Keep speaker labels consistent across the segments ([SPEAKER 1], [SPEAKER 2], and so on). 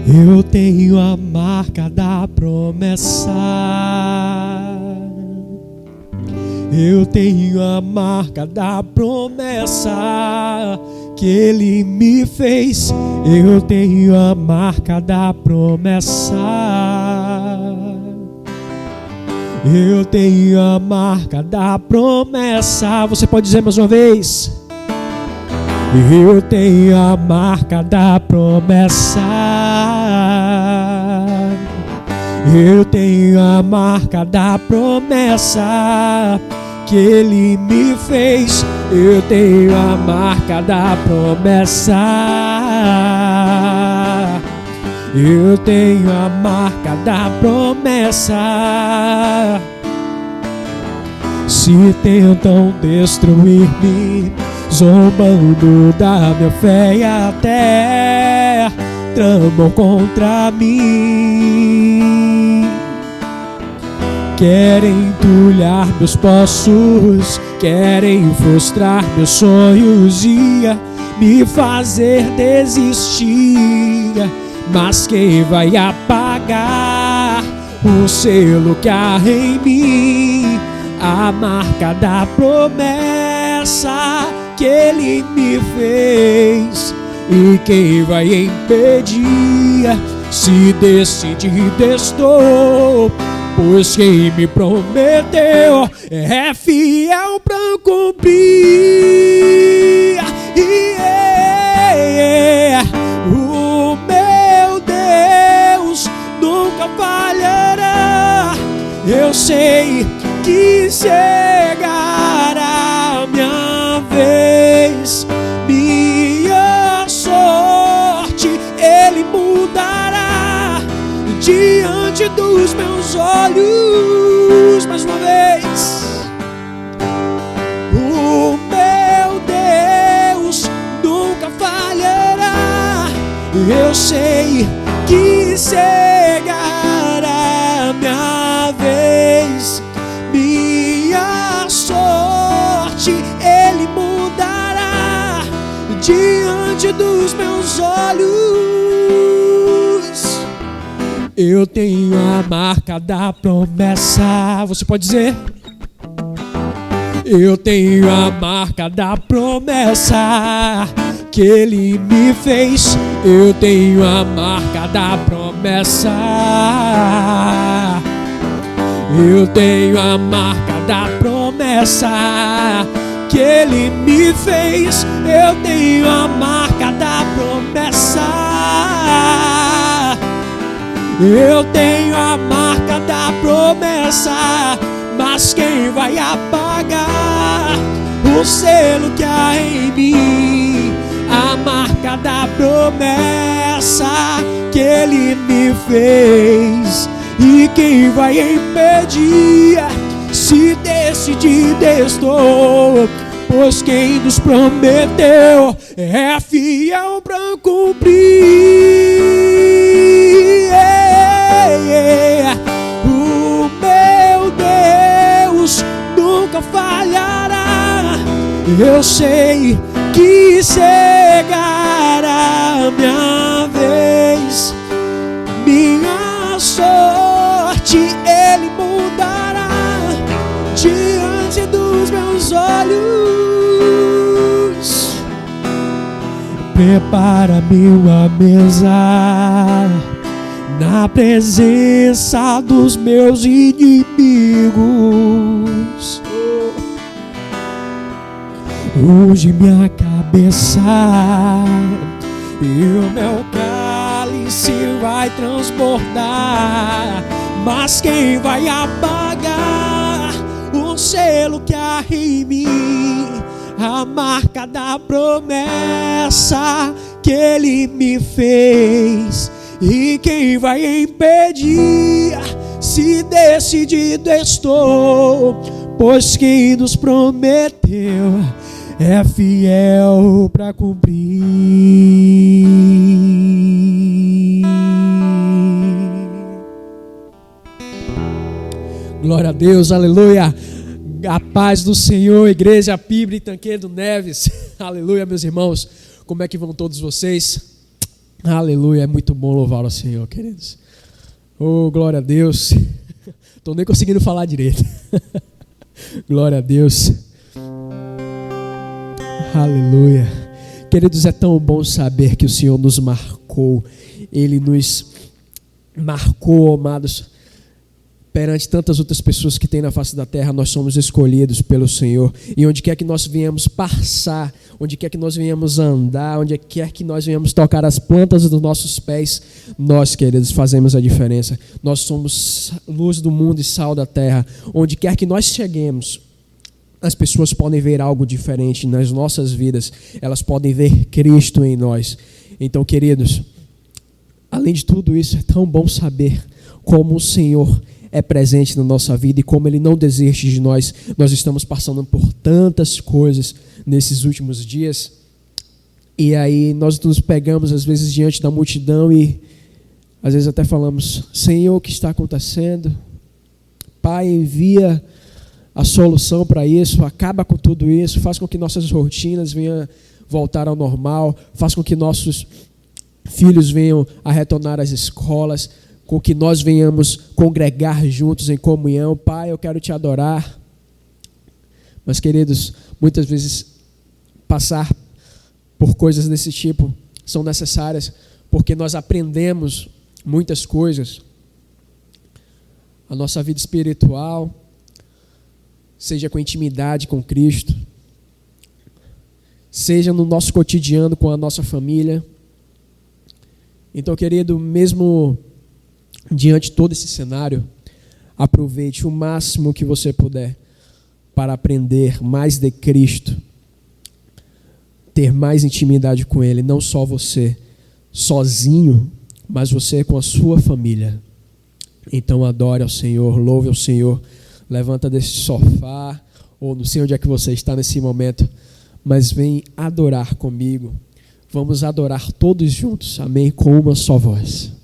[SPEAKER 1] Eu tenho a marca da promessa. Eu tenho a marca da promessa que Ele me fez. Eu tenho a marca da promessa. Eu tenho a marca da promessa. Você pode dizer mais uma vez? Eu tenho a marca da promessa. Eu tenho a marca da promessa que Ele me fez. Eu tenho a marca da promessa. Eu tenho a marca da promessa. Se tentam destruir-me, zombando da minha fé e até tramam contra mim. Querem entulhar meus poços, querem frustrar meus sonhos e me fazer desistir. Mas quem vai apagar o selo que há em mim? A marca da promessa que Ele me fez. E quem vai impedir? Se decidido estou, pois quem me prometeu é fiel pra cumprir. O meu Deus nunca falhará. Eu sei que chegará a minha vez. Minha sorte Ele mudará diante dos meus olhos. Mais uma vez. O meu Deus nunca falhará. Eu sei que chegará a minha vez. Minha sorte Ele mudará diante dos meus olhos. Eu tenho a marca da promessa. Você pode dizer? Eu tenho a marca da promessa que Ele me fez. Eu tenho a marca da promessa. Eu tenho a marca da promessa que Ele me fez. Eu tenho a marca da promessa. Eu tenho a marca da promessa. Mas quem vai apagar o selo que há em mim? A marca da promessa que Ele me fez. E quem vai impedir? Se decidido estou, pois quem nos prometeu é fiel pra cumprir. O meu Deus nunca falhará. Eu sei que chegará a minha vez. Minha sorte Ele mudará diante dos meus olhos. Prepara-me uma mesa na presença dos meus inimigos. Unge minha cabeça e o meu cálice vai transbordar. Mas quem vai apagar o selo que há em mim? A marca da promessa que Ele me fez. E quem vai impedir? Se decidido estou, pois quem nos prometeu é fiel para cumprir. Glória a Deus, aleluia. A paz do Senhor, Igreja Pibre Tanqueiro Neves. Aleluia, meus irmãos. Como é que vão todos vocês? Aleluia, é muito bom louvar ao Senhor, queridos. Oh, glória a Deus. Estou nem conseguindo falar direito. Glória a Deus. Aleluia. Queridos, é tão bom saber que o Senhor nos marcou. Ele nos marcou, amados, perante tantas outras pessoas que tem na face da terra. Nós somos escolhidos pelo Senhor. E onde quer que nós venhamos passar, onde quer que nós venhamos andar, onde quer que nós venhamos tocar as plantas dos nossos pés, nós, queridos, fazemos a diferença. Nós somos luz do mundo e sal da terra. Onde quer que nós cheguemos, as pessoas podem ver algo diferente nas nossas vidas. Elas podem ver Cristo em nós. Então, queridos, além de tudo isso, é tão bom saber como o Senhor é presente na nossa vida e como Ele não desiste de nós. Nós estamos passando por tantas coisas nesses últimos dias, e aí nós nos pegamos às vezes diante da multidão e às vezes até falamos: Senhor, o que está acontecendo? Pai, envia a solução para isso, acaba com tudo isso, faz com que nossas rotinas venham voltar ao normal, faz com que nossos filhos venham a retornar às escolas, com que nós venhamos congregar juntos em comunhão. Pai, eu quero te adorar. Mas, queridos, muitas vezes passar por coisas desse tipo são necessárias, porque nós aprendemos muitas coisas. A nossa vida espiritual, seja com intimidade com Cristo, seja no nosso cotidiano com a nossa família. Então, querido, mesmo diante de todo esse cenário, aproveite o máximo que você puder para aprender mais de Cristo, ter mais intimidade com Ele, não só você sozinho, mas você com a sua família. Então adore ao Senhor, louve ao Senhor, levanta desse sofá, ou não sei onde é que você está nesse momento, mas vem adorar comigo. Vamos adorar todos juntos, amém? Com uma só voz.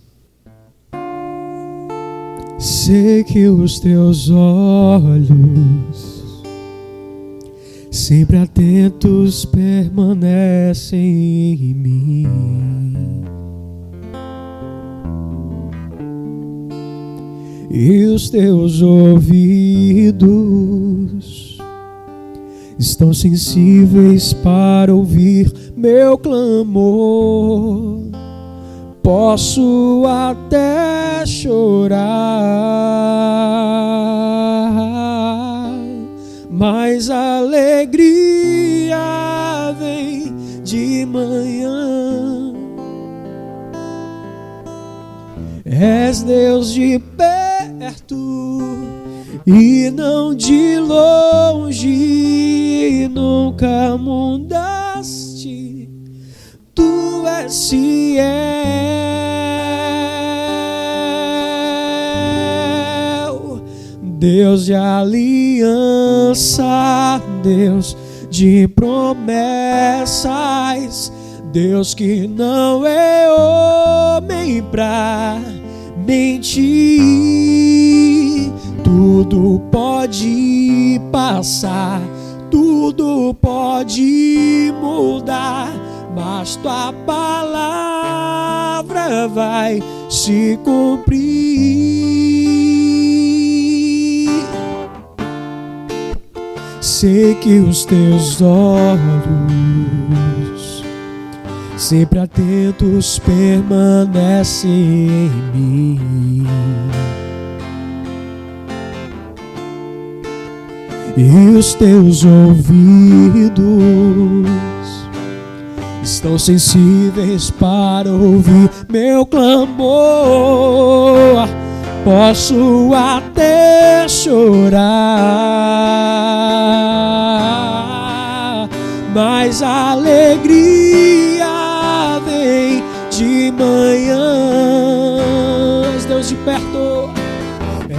[SPEAKER 1] Sei que os teus olhos, sempre atentos, permanecem em mim. E os teus ouvidos estão sensíveis para ouvir meu clamor. Posso até chorar, mas a alegria vem de manhã. És Deus de perto e não de longe, nunca mudaste. Tu és fiel, Deus de aliança, Deus de promessas, Deus que não é homem pra mentir. Tudo pode passar, tudo pode mudar, mas tua palavra vai se cumprir. Sei que os teus olhos, sempre atentos, permanecem em mim. E os teus ouvidos estão sensíveis para ouvir meu clamor. Posso até chorar, mas a alegria vem de manhã. És Deus de perto,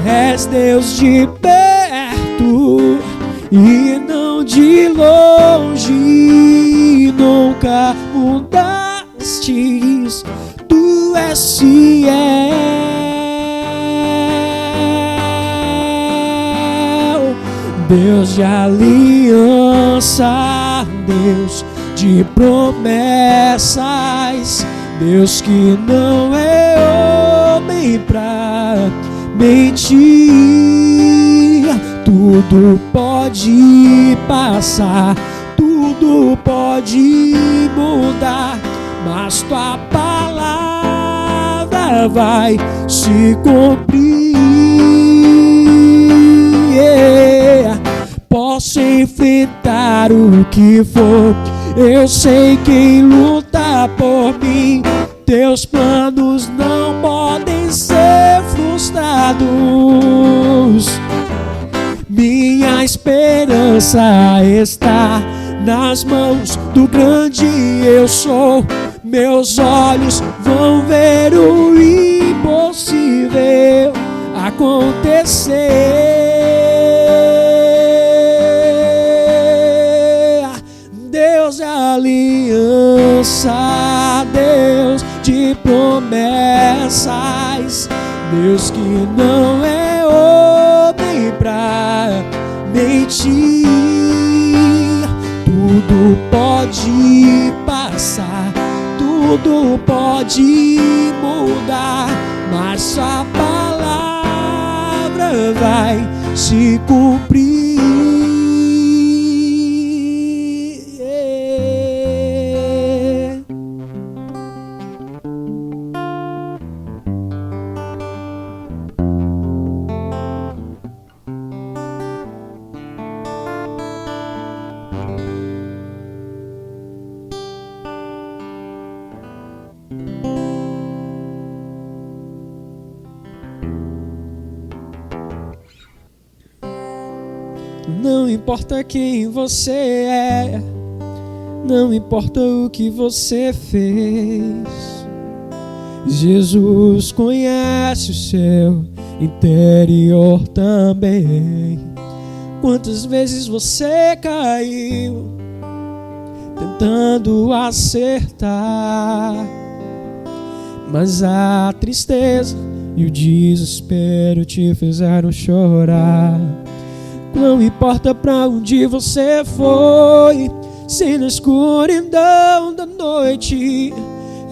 [SPEAKER 1] és Deus de perto e não de longe, nunca mudastes. Tu és fiel, Deus de aliança, Deus de promessas, Deus que não é homem pra mentir. Tudo pode passar, tudo pode mudar, mas tua palavra vai se cumprir. Posso enfrentar o que for, eu sei quem luta por mim. Teus planos não podem ser frustrados. Minha esperança está nas mãos do grande eu sou. Meus olhos vão ver o impossível acontecer. Deus é aliança, Deus de promessas, Deus que não é homem pra mentir. Tudo pode passar, tudo pode mudar, mas a palavra vai se cumprir. Não importa quem você é, não importa o que você fez, Jesus conhece o seu interior também. Quantas vezes você caiu tentando acertar, mas a tristeza e o desespero te fizeram chorar. Não importa pra onde você foi, se na escuridão da noite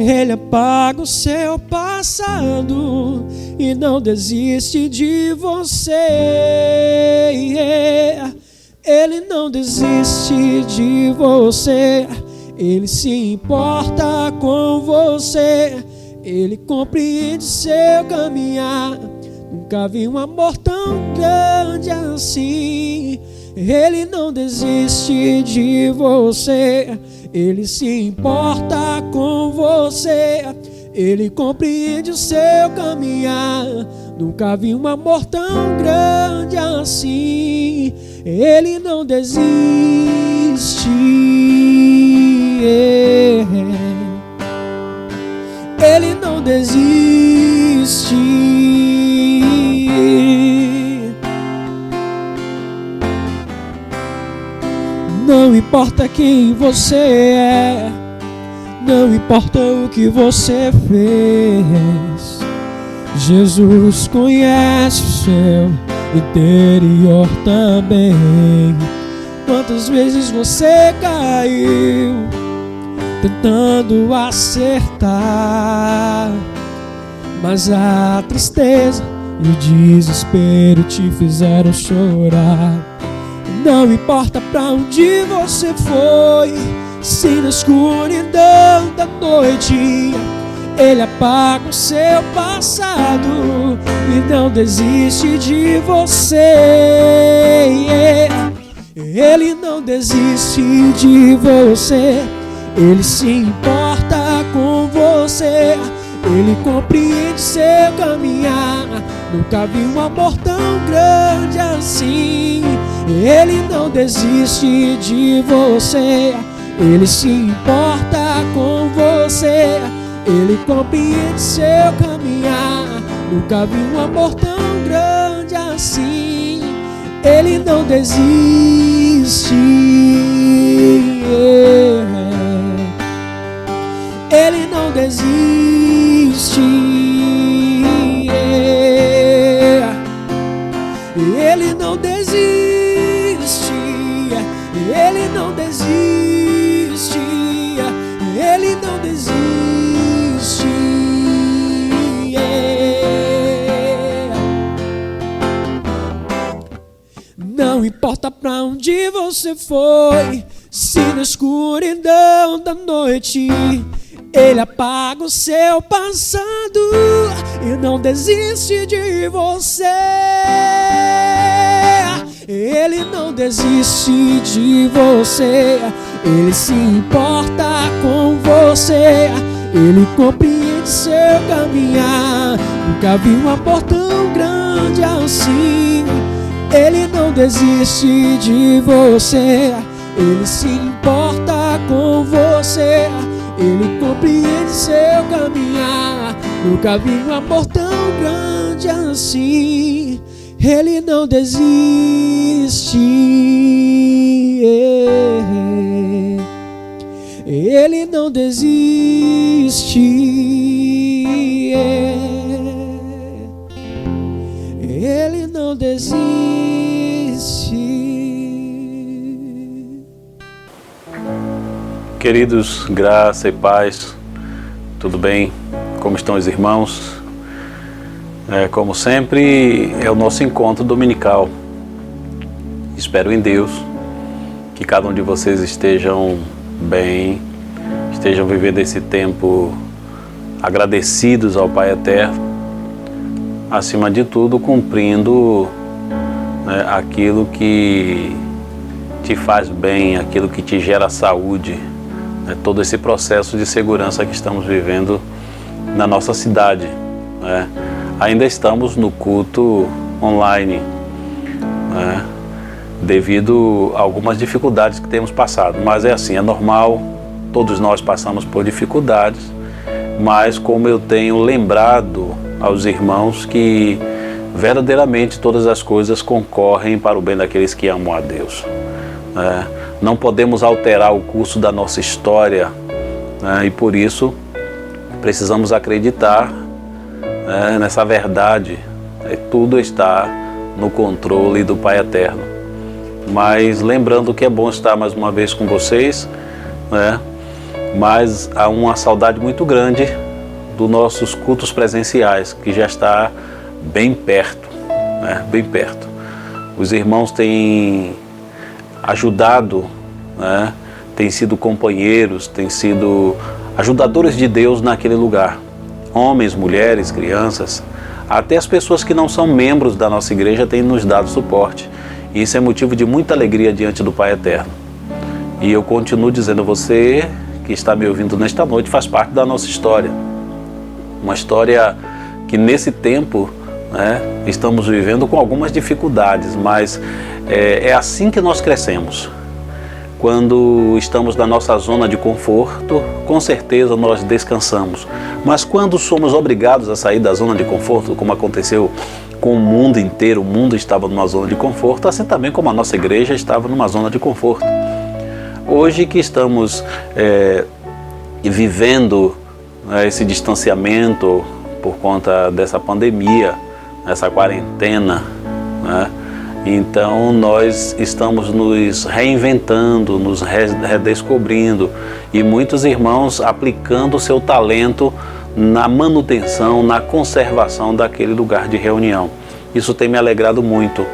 [SPEAKER 1] Ele apaga o seu passado e não desiste de você. Ele não desiste de você, Ele se importa com você, Ele compreende seu caminhar. Nunca vi um amor tão grande assim. Ele não desiste de você, Ele se importa com você, Ele compreende o seu caminhar. Nunca vi um amor tão grande assim. Ele não desiste. Ele não desiste. Não importa quem você é, não importa o que você fez, Jesus conhece o seu interior também. Quantas vezes você caiu tentando acertar, mas a tristeza e o desespero te fizeram chorar. Não importa pra onde você foi, se na escuridão da noite Ele apaga o seu passado e não desiste de você. Ele não desiste de você, Ele se importa com você, Ele compreende seu caminhar. Nunca vi um amor tão grande assim. Ele não desiste de você, Ele se importa com você, Ele compreende seu caminhar. Nunca vi um amor tão grande assim. Ele não desiste. Ele não desiste. Ele não desiste. Ele não desiste. Ele não desiste. onde você foi. Se na escuridão da noite Ele apaga o seu passado e não desiste de você. Ele não desiste de você. Ele se importa com você. Ele compreende seu caminhar. Nunca vi um amor tão grande assim. Ele não desiste de você. Ele se importa com você. Ele compreende seu caminhar. Nunca vi um amor tão grande assim. Ele não desiste. Ele não desiste. Ele não desiste.
[SPEAKER 2] Queridos, graça e paz, tudo bem? Como estão os irmãos? Como sempre, é o nosso encontro dominical. Espero em Deus que cada um de vocês estejam bem, estejam vivendo esse tempo agradecidos ao Pai Eterno, acima de tudo cumprindo aquilo que te faz bem, aquilo que te gera saúde, todo esse processo de segurança que estamos vivendo na nossa cidade. Ainda estamos no culto online, devido a algumas dificuldades que temos passado, mas é assim, é normal, todos nós passamos por dificuldades, mas como eu tenho lembrado aos irmãos que verdadeiramente todas as coisas concorrem para o bem daqueles que amam a Deus. Não podemos alterar o curso da nossa história, e por isso precisamos acreditar nessa verdade. Tudo está no controle do Pai Eterno. Mas lembrando que é bom estar mais uma vez com vocês, mas há uma saudade muito grande dos nossos cultos presenciais, que já está bem perto, bem perto. Os irmãos têm ajudado, têm sido companheiros, têm sido ajudadores de Deus naquele lugar. Homens, mulheres, crianças, até as pessoas que não são membros da nossa igreja têm nos dado suporte. E isso é motivo de muita alegria diante do Pai Eterno. E eu continuo dizendo, você que está me ouvindo nesta noite faz parte da nossa história. Uma história que nesse tempo estamos vivendo com algumas dificuldades, mas é assim que nós crescemos. Quando estamos na nossa zona de conforto, com certeza nós descansamos. Mas quando somos obrigados a sair da zona de conforto, como aconteceu com o mundo inteiro, o mundo estava numa zona de conforto, assim também como a nossa igreja estava numa zona de conforto. Hoje que estamos vivendo esse distanciamento por conta dessa pandemia, essa quarentena, então nós estamos nos reinventando, nos redescobrindo, e muitos irmãos aplicando o seu talento na manutenção, na conservação daquele lugar de reunião. Isso tem me alegrado muito.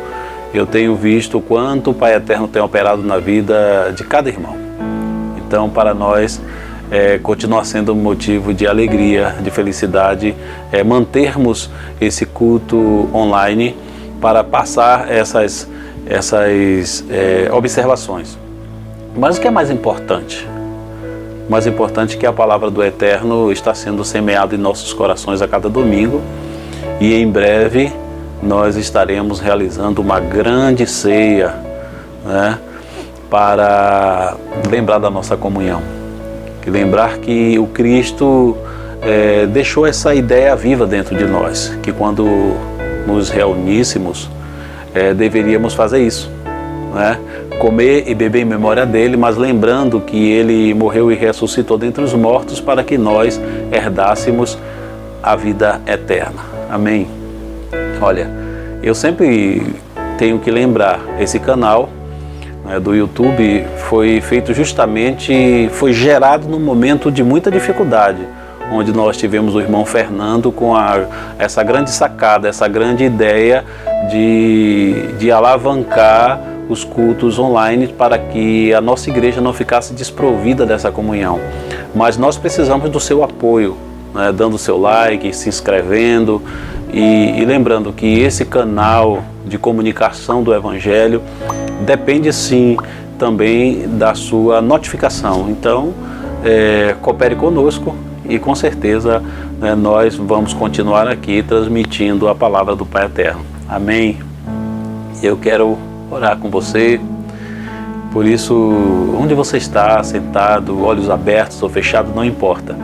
[SPEAKER 2] Eu tenho visto o quanto o Pai Eterno tem operado na vida de cada irmão. Então, para nós, continua sendo um motivo de alegria, de felicidade, mantermos esse culto online para passar essas observações. Mas o que é mais importante? O mais importante é que a palavra do Eterno está sendo semeada em nossos corações a cada domingo, e em breve nós estaremos realizando uma grande ceia, para lembrar da nossa comunhão. E lembrar que o Cristo deixou essa ideia viva dentro de nós, que quando nos reuníssemos, deveríamos fazer isso, comer e beber em memória dele, mas lembrando que ele morreu e ressuscitou dentre os mortos para que nós herdássemos a vida eterna. Amém? Olha, eu sempre tenho que lembrar, esse canal do YouTube foi feito justamente, foi gerado num momento de muita dificuldade, onde nós tivemos o irmão Fernando com essa grande sacada, essa grande ideia de alavancar os cultos online para que a nossa igreja não ficasse desprovida dessa comunhão. Mas nós precisamos do seu apoio, né? Dando o seu like, se inscrevendo e lembrando que esse canal de comunicação do Evangelho depende sim também da sua notificação. Então, coopere conosco e com certeza nós vamos continuar aqui transmitindo a palavra do Pai Eterno. Amém? Eu quero orar com você. Por isso, onde você está, sentado, olhos abertos ou fechados, não importa.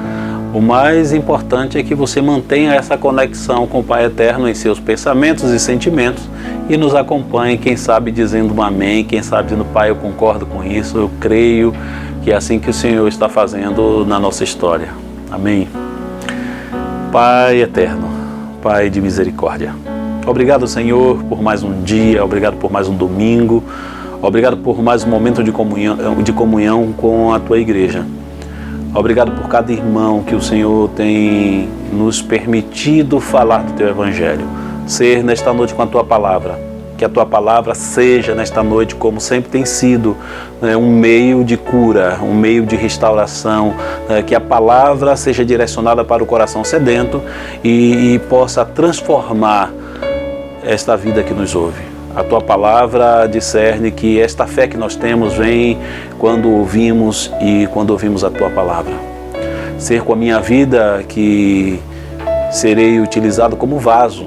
[SPEAKER 2] O mais importante é que você mantenha essa conexão com o Pai Eterno em seus pensamentos e sentimentos e nos acompanhe, quem sabe dizendo um amém, quem sabe dizendo, Pai, eu concordo com isso, eu creio que é assim que o Senhor está fazendo na nossa história. Amém. Pai Eterno, Pai de misericórdia, obrigado, Senhor, por mais um dia, obrigado por mais um domingo, obrigado por mais um momento de comunhão com a Tua igreja. Obrigado por cada irmão que o Senhor tem nos permitido falar do Teu Evangelho. Ser nesta noite com a Tua palavra. Que a Tua palavra seja nesta noite, como sempre tem sido, um meio de cura, um meio de restauração. Que a palavra seja direcionada para o coração sedento e possa transformar esta vida que nos ouve. A Tua palavra discerne que esta fé que nós temos vem quando ouvimos e quando ouvimos a Tua palavra. Ser com a minha vida que serei utilizado como vaso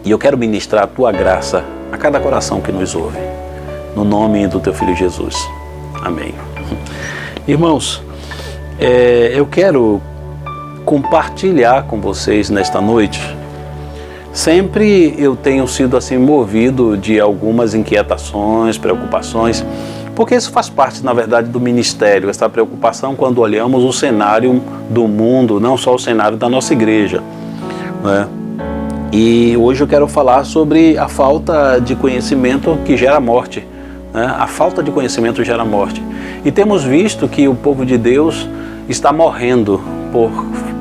[SPEAKER 2] e eu quero ministrar a Tua graça a cada coração que nos ouve. No nome do Teu Filho Jesus. Amém. Irmãos, eu quero compartilhar com vocês nesta noite. Sempre eu tenho sido assim movido de algumas inquietações, preocupações, porque isso faz parte, na verdade, do ministério, essa preocupação quando olhamos o cenário do mundo, não só o cenário da nossa igreja, né? E hoje eu quero falar sobre a falta de conhecimento que gera morte, né? A falta de conhecimento gera morte. E temos visto que o povo de Deus está morrendo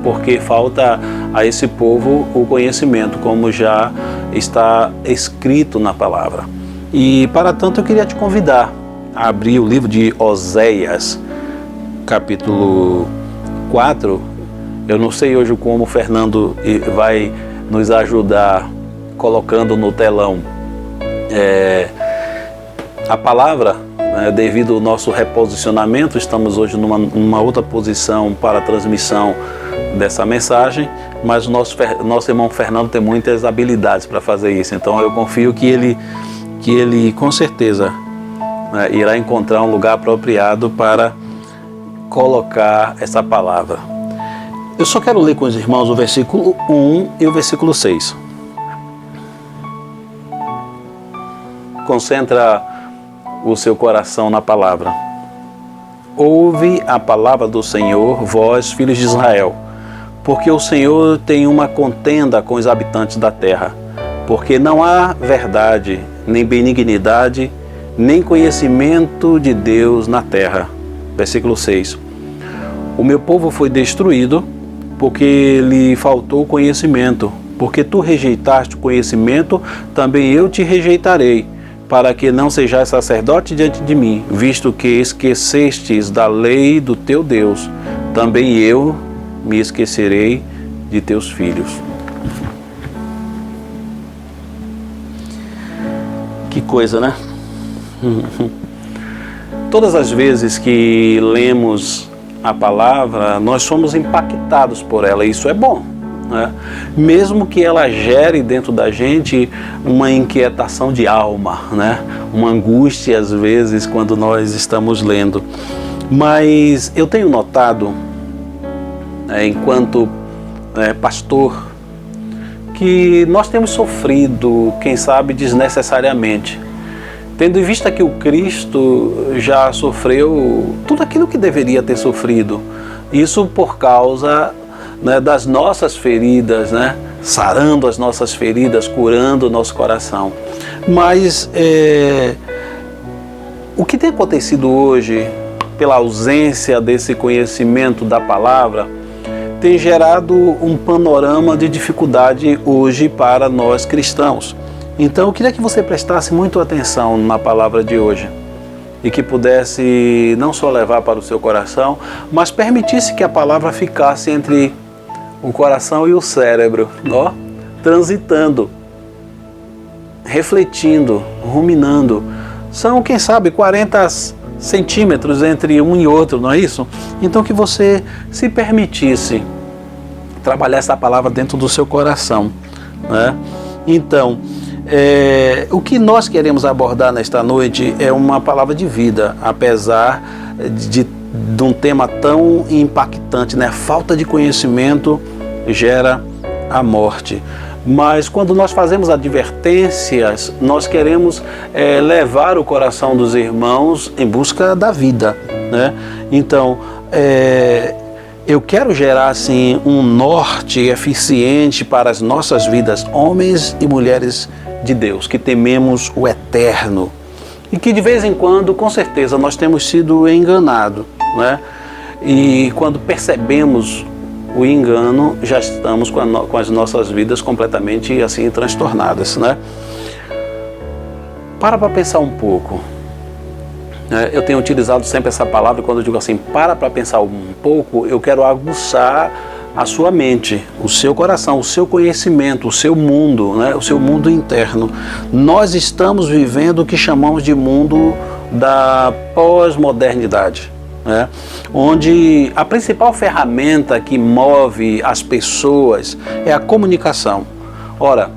[SPEAKER 2] porque falta a esse povo o conhecimento, como já está escrito na palavra. E para tanto eu queria te convidar a abrir o livro de Oséias, capítulo 4. Eu não sei hoje como o Fernando vai nos ajudar colocando no telão a palavra. Devido ao nosso reposicionamento, estamos hoje numa outra posição para a transmissão dessa mensagem, mas o nosso irmão Fernando tem muitas habilidades para fazer isso, então eu confio que ele com certeza irá encontrar um lugar apropriado para colocar essa palavra. Eu só quero ler com os irmãos o versículo 1 e o versículo 6. Concentra o seu coração na palavra. Ouve a palavra do Senhor, vós, filhos de Israel, porque o Senhor tem uma contenda com os habitantes da terra, porque não há verdade, nem benignidade, nem conhecimento de Deus na terra. Versículo 6. O meu povo foi destruído, porque lhe faltou conhecimento, porque tu rejeitaste o conhecimento, também eu te rejeitarei, para que não sejais sacerdote diante de mim, visto que esquecestes da lei do teu Deus, também eu me esquecerei de teus filhos. Que coisa, né? Todas as vezes que lemos a palavra, nós somos impactados por ela, e isso é bom. Mesmo que ela gere dentro da gente uma inquietação de alma, né? Uma angústia às vezes quando nós estamos lendo. Mas eu tenho notado, enquanto pastor, que nós temos sofrido, quem sabe desnecessariamente, tendo em vista que o Cristo já sofreu tudo aquilo que deveria ter sofrido. Isso por causa das nossas feridas, sarando as nossas feridas, curando o nosso coração. Mas o que tem acontecido hoje, pela ausência desse conhecimento da palavra, tem gerado um panorama de dificuldade hoje para nós cristãos. Então eu queria que você prestasse muito atenção na palavra de hoje e que pudesse não só levar para o seu coração, mas permitisse que a palavra ficasse entre o coração e o cérebro, ó, transitando, refletindo, ruminando. São, quem sabe, 40 centímetros entre um e outro, não é isso? Então que você se permitisse trabalhar essa palavra dentro do seu coração, né? Então, o que nós queremos abordar nesta noite é uma palavra de vida, apesar de um tema tão impactante, né? Falta de conhecimento gera a morte. Mas quando nós fazemos advertências, nós queremos levar o coração dos irmãos em busca da vida, né? Então, eu quero gerar assim um norte eficiente para as nossas vidas, homens e mulheres de Deus, que tememos o eterno e que de vez em quando, com certeza, nós temos sido enganados, né? E quando percebemos o engano, já estamos com as nossas vidas completamente assim transtornadas, né? Para pensar um pouco. Eu tenho utilizado sempre essa palavra quando eu digo assim, para pensar um pouco, eu quero aguçar a sua mente, o seu coração, o seu conhecimento, o seu mundo, né? O seu mundo interno. Nós estamos vivendo o que chamamos de mundo da pós-modernidade, né? Onde a principal ferramenta que move as pessoas é a comunicação. Ora,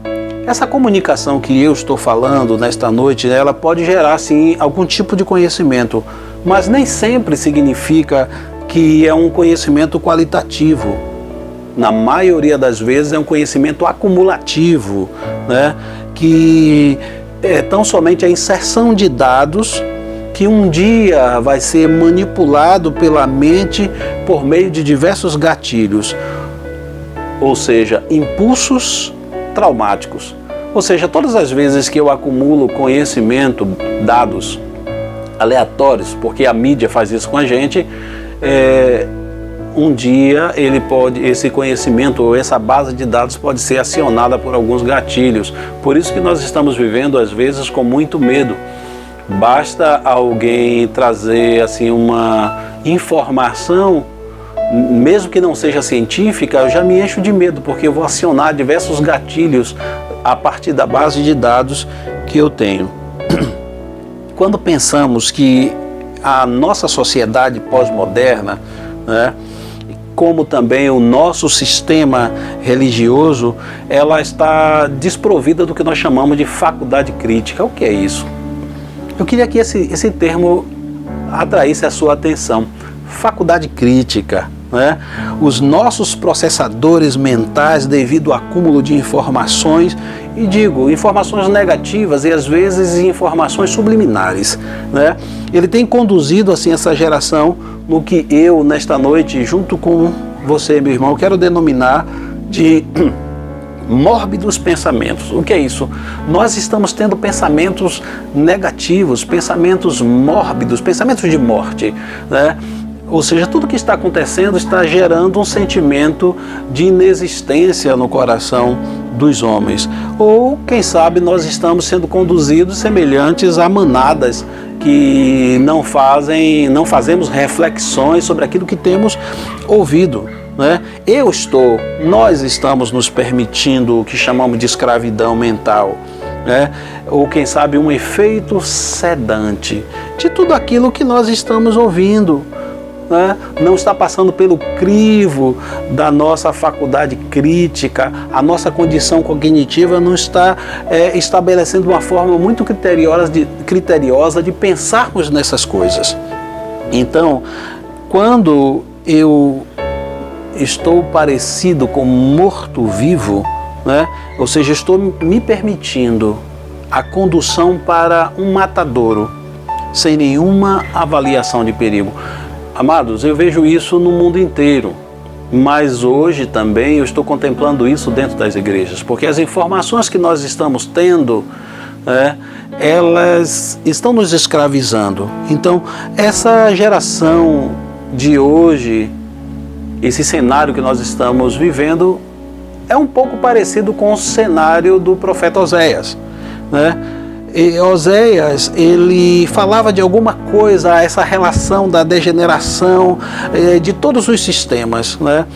[SPEAKER 2] essa comunicação que eu estou falando nesta noite, ela pode gerar sim algum tipo de conhecimento, mas nem sempre significa que é um conhecimento qualitativo. Na maioria das vezes é um conhecimento acumulativo, né? Que é tão somente a inserção de dados que um dia vai ser manipulado pela mente por meio de diversos gatilhos, ou seja, impulsos traumáticos. Ou seja, todas as vezes que eu acumulo conhecimento, dados aleatórios, porque a mídia faz isso com a gente, um dia esse conhecimento ou essa base de dados pode ser acionada por alguns gatilhos. Por isso que nós estamos vivendo às vezes com muito medo. Basta alguém trazer assim uma informação, mesmo que não seja científica, eu já me encho de medo, porque eu vou acionar diversos gatilhos a partir da base de dados que eu tenho. Quando pensamos que a nossa sociedade pós-moderna, né, como também o nosso sistema religioso, ela está desprovida do que nós chamamos de faculdade crítica. O que é isso? Eu queria que esse termo atraísse a sua atenção. Faculdade crítica, né? Os nossos processadores mentais, devido ao acúmulo de informações, e digo, informações negativas e às vezes informações subliminares, né? Ele tem conduzido assim essa geração no que eu, nesta noite, junto com você, meu irmão, quero denominar de mórbidos pensamentos. O que é isso? Nós estamos tendo pensamentos negativos, pensamentos mórbidos, pensamentos de morte, né? Ou seja, tudo que está acontecendo está gerando um sentimento de inexistência no coração dos homens. Ou, quem sabe, nós estamos sendo conduzidos semelhantes a manadas que não fazemos reflexões sobre aquilo que temos ouvido, né? Nós estamos nos permitindo o que chamamos de escravidão mental, né? Ou quem sabe um efeito sedante de tudo aquilo que nós estamos ouvindo, né? Não está passando pelo crivo da nossa faculdade crítica, a nossa condição cognitiva não está estabelecendo uma forma muito criteriosa de pensarmos nessas coisas. Então, quando eu estou parecido com morto-vivo, né? Ou seja, estou me permitindo a condução para um matadouro, sem nenhuma avaliação de perigo. Amados, eu vejo isso no mundo inteiro, mas hoje também eu estou contemplando isso dentro das igrejas, porque as informações que nós estamos tendo, elas estão nos escravizando. Então, essa geração de hoje, esse cenário que nós estamos vivendo, é um pouco parecido com o cenário do profeta Oséias. né? E Oséias, ele falava de alguma coisa, essa relação da degeneração de todos os sistemas, né?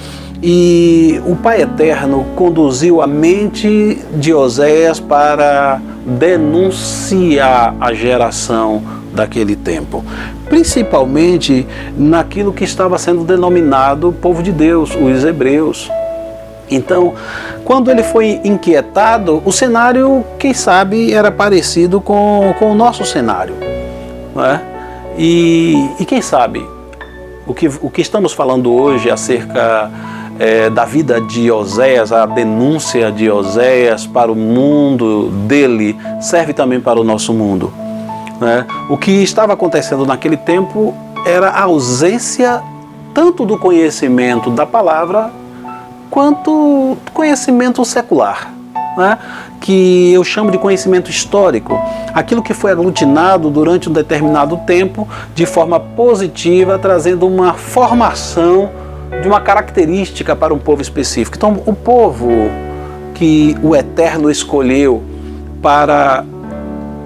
[SPEAKER 2] E o Pai Eterno conduziu a mente de Oséias para denunciar a geração daquele tempo, principalmente naquilo que estava sendo denominado povo de Deus, os hebreus. Então, quando ele foi inquietado, o cenário, quem sabe, era parecido com o nosso cenário, não é? E quem sabe, o que estamos falando hoje acerca da vida de Oséias, a denúncia de Oséias para o mundo dele, serve também para o nosso mundo, né? O que estava acontecendo naquele tempo era a ausência tanto do conhecimento da palavra, quanto conhecimento secular, né? Que eu chamo de conhecimento histórico, aquilo que foi aglutinado durante um determinado tempo de forma positiva, trazendo uma formação de uma característica para um povo específico. Então, o povo que o Eterno escolheu para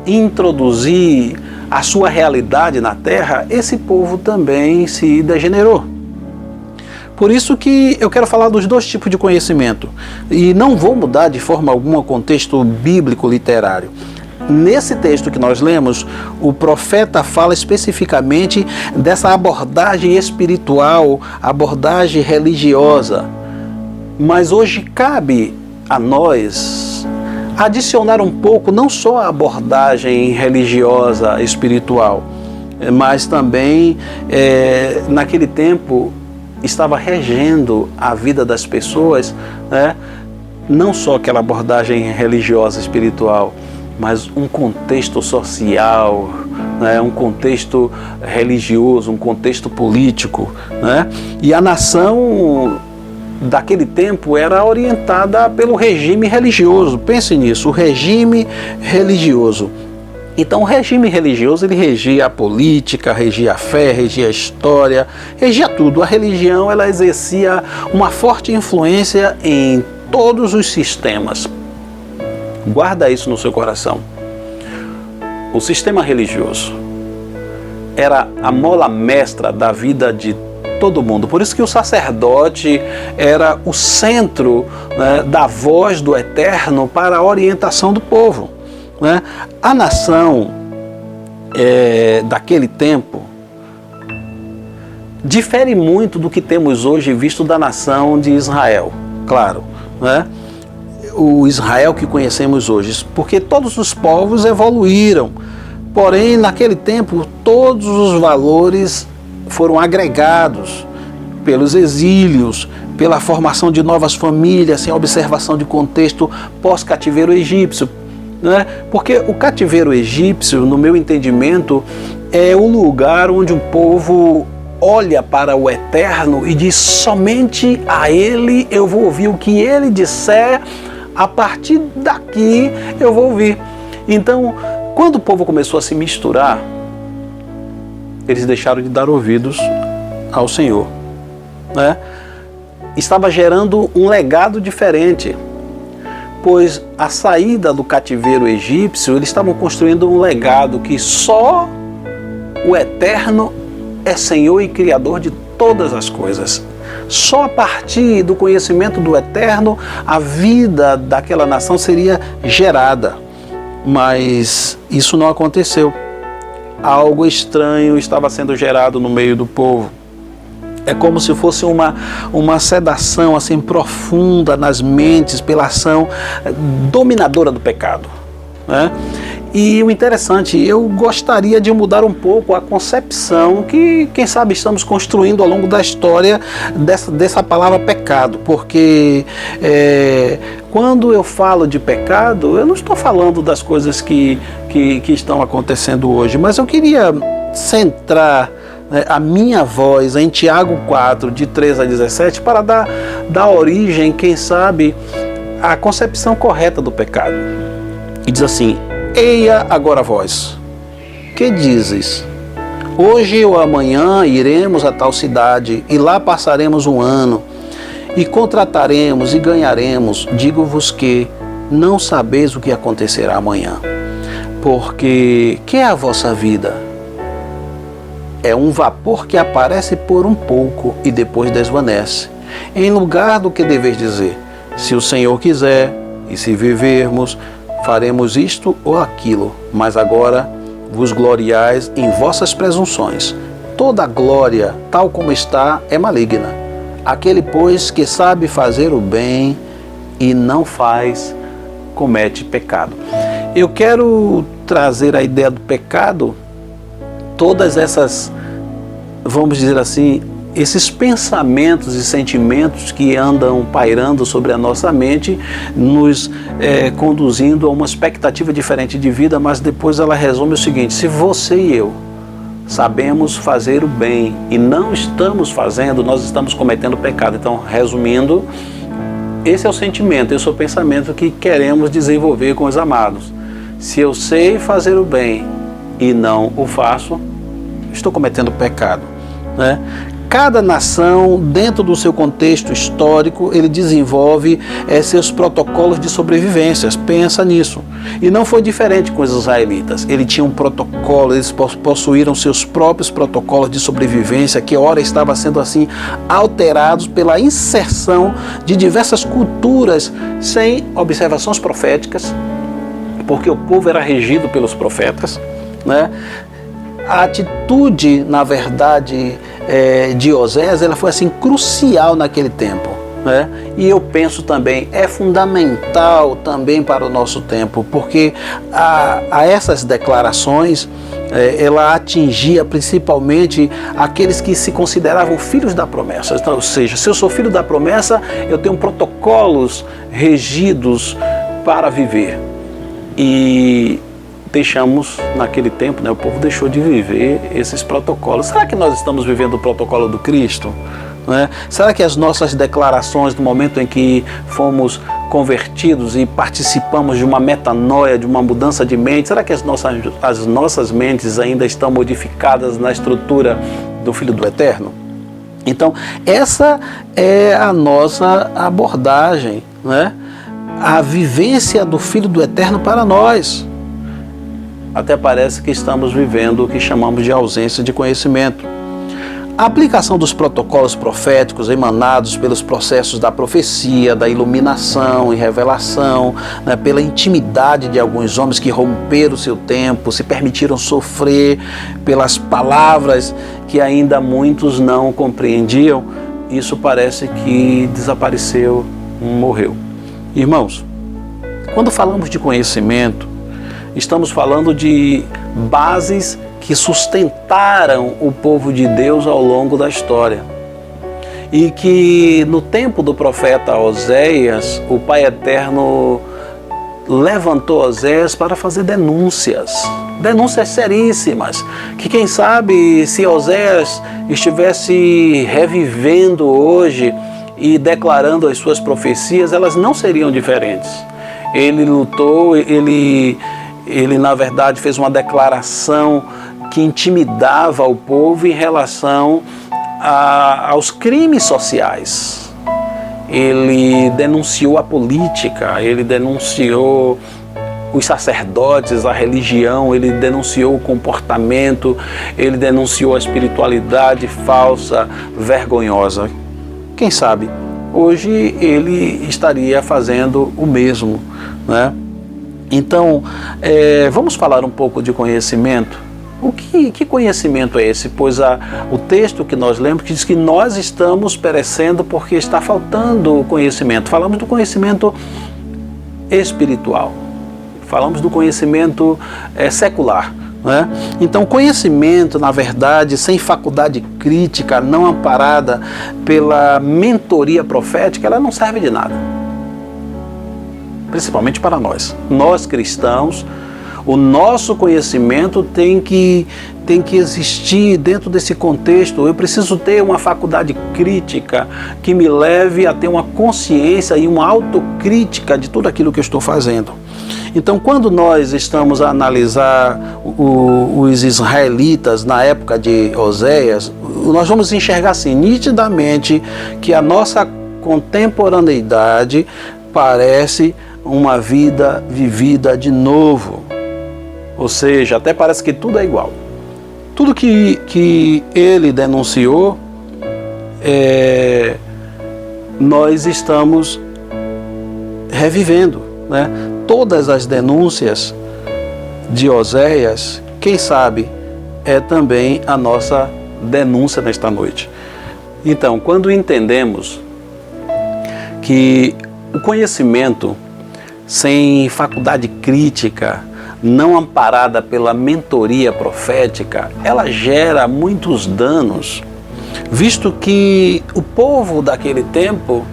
[SPEAKER 2] introduzir a sua realidade na terra, esse povo também se degenerou. Por isso que eu quero falar dos dois tipos de conhecimento. E não vou mudar de forma alguma o contexto bíblico literário. Nesse texto que nós lemos, o profeta fala especificamente dessa abordagem espiritual, abordagem religiosa. Mas hoje cabe a nós adicionar um pouco, não só a abordagem religiosa, espiritual, mas também, naquele tempo, estava regendo a vida das pessoas, né? Não só aquela abordagem religiosa, espiritual, mas um contexto social, né? Um contexto religioso, um contexto político, né? E a nação daquele tempo era orientada pelo regime religioso. Pense nisso, o regime religioso. Então o regime religioso, ele regia a política, regia a fé, regia a história, regia tudo. A religião, ela exercia uma forte influência em todos os sistemas. Guarda isso no seu coração. O sistema religioso era a mola mestra da vida de todo mundo. Por isso que o sacerdote era o centro, né, da voz do Eterno para a orientação do povo, né? A nação daquele tempo difere muito do que temos hoje visto da nação de Israel, claro, né? O Israel que conhecemos hoje, porque todos os povos evoluíram, porém naquele tempo todos os valores foram agregados pelos exílios, pela formação de novas famílias, sem observação de contexto pós-cativeiro egípcio, né? Porque o cativeiro egípcio, no meu entendimento, é o lugar onde o povo olha para o Eterno e diz: somente a Ele eu vou ouvir, o que Ele disser, a partir daqui eu vou ouvir. Então, quando o povo começou a se misturar, eles deixaram de dar ouvidos ao Senhor, né? Estava gerando um legado diferente, pois a saída do cativeiro egípcio, eles estavam construindo um legado que só o Eterno é Senhor e Criador de todas as coisas. Só a partir do conhecimento do Eterno a vida daquela nação seria gerada. Mas isso não aconteceu. Algo estranho estava sendo gerado no meio do povo. É como se fosse uma sedação assim profunda nas mentes pela ação dominadora do pecado, né? E o interessante, eu gostaria de mudar um pouco a concepção que, quem sabe, estamos construindo ao longo da história dessa palavra pecado, porque quando eu falo de pecado, eu não estou falando das coisas que estão acontecendo hoje, mas eu queria centrar a minha voz em Tiago 4, de 13 a 17, para dar origem, quem sabe, à concepção correta do pecado. E diz assim: eia agora vós, que dizes? Hoje ou amanhã iremos a tal cidade, e lá passaremos um ano, e contrataremos e ganharemos. Digo-vos que não sabeis o que acontecerá amanhã. Porque que é a vossa vida? É um vapor que aparece por um pouco e depois desvanece. Em lugar do que deveis dizer, se o Senhor quiser, e se vivermos, faremos isto ou aquilo. Mas agora vos gloriais em vossas presunções. Toda glória, tal como está, é maligna. Aquele, pois, que sabe fazer o bem e não faz, comete pecado. Eu quero trazer a ideia do pecado, todas essas, vamos dizer assim, esses pensamentos e sentimentos que andam pairando sobre a nossa mente, nos conduzindo a uma expectativa diferente de vida, mas depois ela resume o seguinte: se você e eu sabemos fazer o bem e não estamos fazendo, nós estamos cometendo pecado. Então, resumindo, esse é o sentimento, esse é o pensamento que queremos desenvolver com os amados. Se eu sei fazer o bem e não o faço, estou cometendo pecado, né? Cada nação, dentro do seu contexto histórico, ele desenvolve seus protocolos de sobrevivência. Pensa nisso. E não foi diferente com os israelitas. Eles tinham um protocolo, eles possuíram seus próprios protocolos de sobrevivência, que ora estava sendo assim alterados pela inserção de diversas culturas sem observações proféticas, porque o povo era regido pelos profetas, né? A atitude, na verdade, de Oséias, ela foi assim crucial naquele tempo, né? E eu penso também, é fundamental também para o nosso tempo, porque a essas declarações, ela atingia principalmente aqueles que se consideravam filhos da promessa. Então, ou seja, se eu sou filho da promessa, eu tenho protocolos regidos para viver. E deixamos naquele tempo, né, o povo deixou de viver esses protocolos. Será que nós estamos vivendo o protocolo do Cristo? Né? Será que as nossas declarações no momento em que fomos convertidos e participamos de uma metanoia, de uma mudança de mente, será que as nossas mentes ainda estão modificadas na estrutura do Filho do Eterno? Então, essa é a nossa abordagem, né? A vivência do Filho do Eterno para nós. Até parece que estamos vivendo o que chamamos de ausência de conhecimento. A aplicação dos protocolos proféticos emanados pelos processos da profecia, da iluminação e revelação, né, pela intimidade de alguns homens que romperam o seu tempo, se permitiram sofrer pelas palavras que ainda muitos não compreendiam, isso parece que desapareceu, morreu. Irmãos, quando falamos de conhecimento, estamos falando de bases que sustentaram o povo de Deus ao longo da história. E que no tempo do profeta Oséias, o Pai Eterno levantou Oséias para fazer denúncias seríssimas, que quem sabe se Oséias estivesse revivendo hoje e declarando as suas profecias, elas não seriam diferentes. Ele lutou, ele na verdade fez uma declaração que intimidava o povo em relação aos crimes sociais. Ele denunciou a política, ele denunciou os sacerdotes, a religião, ele denunciou o comportamento, ele denunciou a espiritualidade falsa, vergonhosa. Quem sabe hoje ele estaria fazendo o mesmo, né? Então, vamos falar um pouco de conhecimento. Que conhecimento é esse? Pois o texto que nós lemos diz que nós estamos perecendo porque está faltando conhecimento. Falamos do conhecimento espiritual, falamos do conhecimento secular, né? Então, conhecimento, na verdade, sem faculdade crítica, não amparada pela mentoria profética, ela não serve de nada. Principalmente para nós cristãos, o nosso conhecimento tem que existir dentro desse contexto. Eu preciso ter uma faculdade crítica que me leve a ter uma consciência e uma autocrítica de tudo aquilo que eu estou fazendo. Então, quando nós estamos a analisar os israelitas na época de Oséias, nós vamos enxergar assim, nitidamente, que a nossa contemporaneidade parece uma vida vivida de novo. Ou seja, até parece que tudo é igual. Tudo que ele denunciou, nós estamos revivendo, né? Todas as denúncias de Oséias, quem sabe, é também a nossa denúncia nesta noite. Então, quando entendemos que o conhecimento sem faculdade crítica, não amparada pela mentoria profética, ela gera muitos danos, visto que o povo daquele tempo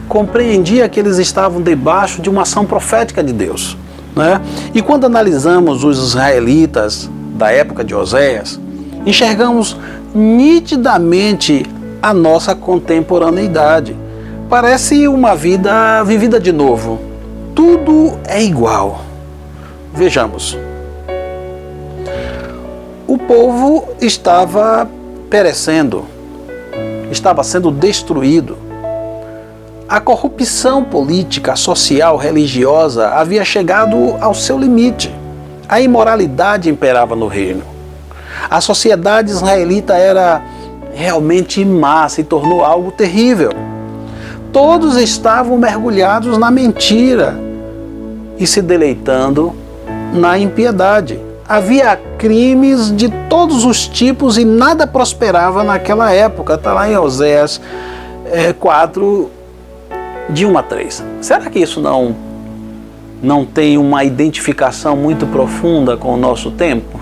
[SPEAKER 2] compreendia que eles estavam debaixo de uma ação profética de Deus, né? E quando analisamos os israelitas da época de Oséias, enxergamos nitidamente a nossa contemporaneidade. Parece uma vida vivida de novo. Tudo é igual. Vejamos. O povo estava perecendo, estava sendo destruído. A corrupção política, social, religiosa havia chegado ao seu limite. A imoralidade imperava no reino. A sociedade israelita era realmente má, se tornou algo terrível. Todos estavam mergulhados na mentira e se deleitando na impiedade. Havia crimes de todos os tipos e nada prosperava naquela época. Está lá em Oséias 4, de 1 a 3. Será que isso não tem uma identificação muito profunda com o nosso tempo?